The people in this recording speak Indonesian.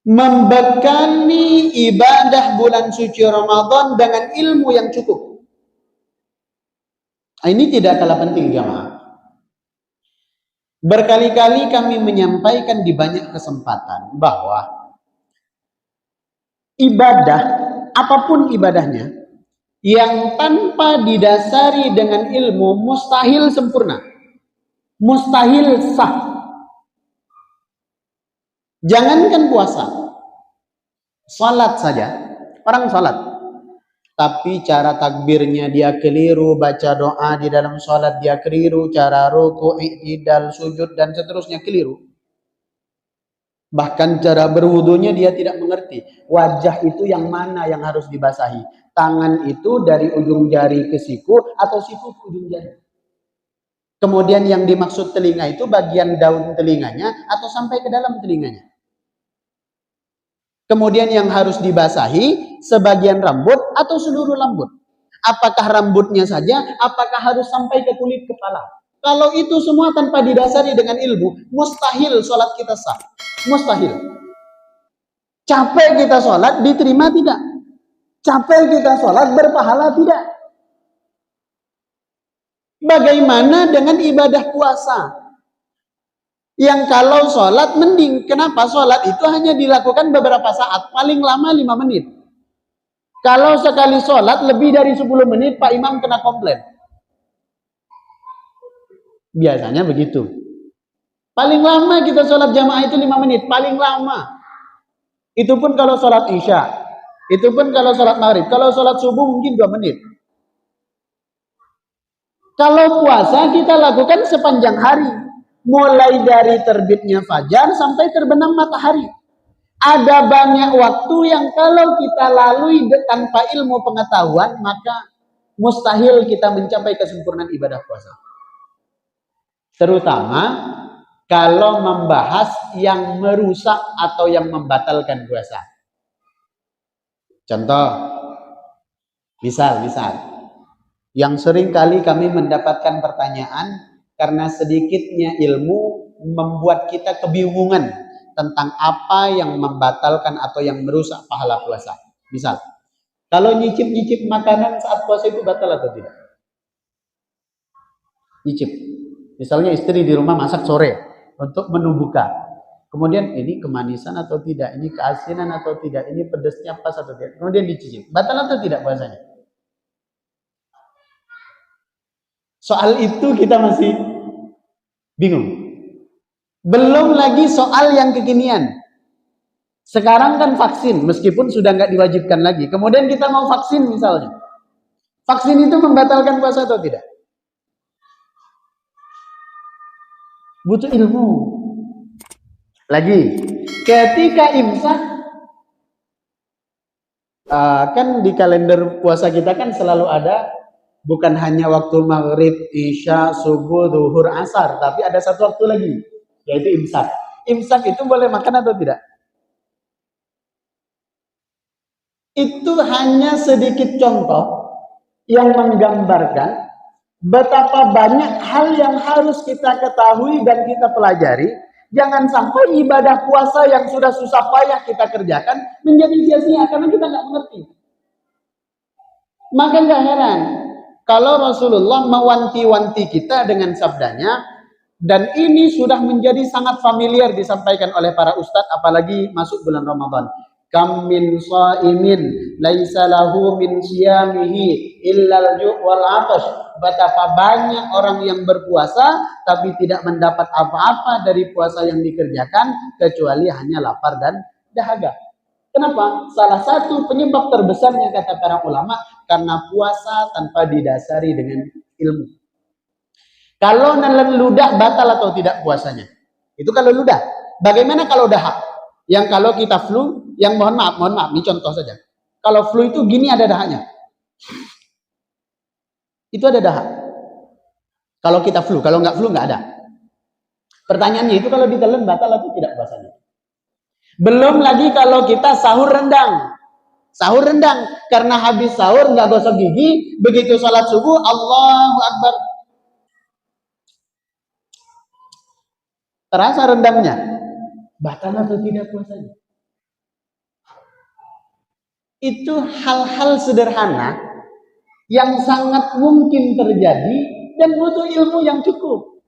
membekali ibadah bulan suci Ramadan dengan ilmu yang cukup. Ini tidak kalah penting, jamaah. Berkali-kali kami menyampaikan di banyak kesempatan bahwa ibadah, apapun ibadahnya, yang tanpa didasari dengan ilmu mustahil sempurna, mustahil sah. Jangankan puasa, salat saja, orang salat, tapi cara takbirnya dia keliru, baca doa di dalam salat dia keliru, cara ruku, i'tidal, sujud dan seterusnya keliru. Bahkan cara berwudunya dia tidak mengerti. Wajah itu yang mana yang harus dibasahi? Tangan itu dari ujung jari ke siku atau siku ke ujung jari? Kemudian yang dimaksud telinga itu bagian daun telinganya atau sampai ke dalam telinganya? Kemudian yang harus dibasahi sebagian rambut atau seluruh rambut? Apakah rambutnya saja? Apakah harus sampai ke kulit kepala? Kalau itu semua tanpa didasari dengan ilmu, mustahil sholat kita sah. Mustahil. Capek kita sholat, diterima tidak? Capek kita sholat, berpahala tidak? Bagaimana dengan ibadah puasa? Yang kalau sholat mending. Kenapa? Sholat itu hanya dilakukan beberapa saat. Paling lama 5 menit. Kalau sekali sholat lebih dari 10 menit, Pak Imam kena komplain. Biasanya begitu. Paling lama kita sholat jamaah itu 5 menit. Paling lama. Itu pun kalau sholat isya. Itu pun kalau sholat maghrib. Kalau sholat subuh mungkin 2 menit. Kalau puasa kita lakukan sepanjang hari. Mulai dari terbitnya fajar sampai terbenam matahari. Ada banyak waktu yang kalau kita lalui tanpa ilmu pengetahuan, maka mustahil kita mencapai kesempurnaan ibadah puasa. Terutama kalau membahas yang merusak atau yang membatalkan puasa. Contoh, misal, yang sering kali kami mendapatkan pertanyaan karena sedikitnya ilmu membuat kita kebingungan tentang apa yang membatalkan atau yang merusak pahala puasa. Misal, kalau nyicip-nyicip makanan saat puasa itu batal atau tidak? Nyicip. Misalnya istri di rumah masak sore untuk menu buka. Kemudian ini kemanisan atau tidak, ini keasinan atau tidak, ini pedasnya pas atau tidak. Kemudian dicicip. Batal atau tidak puasanya? Soal itu kita masih bingung. Belum lagi soal yang kekinian. Sekarang kan vaksin, meskipun sudah nggak diwajibkan lagi. Kemudian kita mau vaksin misalnya. Vaksin itu membatalkan puasa atau tidak? Butuh ilmu. Lagi, ketika imsak, kan di kalender puasa kita kan selalu ada bukan hanya waktu maghrib, isya, subuh, zuhur, asar, tapi ada satu waktu lagi, yaitu imsak. Imsak itu boleh makan atau tidak? Itu hanya sedikit contoh yang menggambarkan betapa banyak hal yang harus kita ketahui dan kita pelajari. Jangan sampai ibadah puasa yang sudah susah payah kita kerjakan menjadi sia-sia karena kita nggak mengerti. Maka nggak heran kalau Rasulullah mewanti-wanti kita dengan sabdanya, dan ini sudah menjadi sangat familiar disampaikan oleh para ustadz, apalagi masuk bulan Ramadan. Kam min shaimin laisa lahu min siyamihi illal ju' wal 'atash. Betapa banyak orang yang berpuasa tapi tidak mendapat apa-apa dari puasa yang dikerjakan kecuali hanya lapar dan dahaga. Kenapa? Salah satu penyebab terbesarnya kata para ulama karena puasa tanpa didasari dengan ilmu. Kalau nelen ludah batal atau tidak puasanya? Itu kalau ludah. Bagaimana kalau dahak? Yang kalau kita flu, yang mohon maaf, ini contoh saja. Kalau flu itu gini ada dahaknya. Itu ada dahak. Kalau kita flu, kalau nggak flu nggak ada. Pertanyaannya itu kalau ditelan batal atau tidak puasanya? Belum lagi kalau kita sahur rendang. Sahur rendang. Karena habis sahur nggak gosok gigi, begitu sholat subuh, Allahu Akbar. Terasa rendangnya. Batal atau tidak puasanya? itu hal-hal sederhana yang sangat mungkin terjadi dan butuh ilmu yang cukup.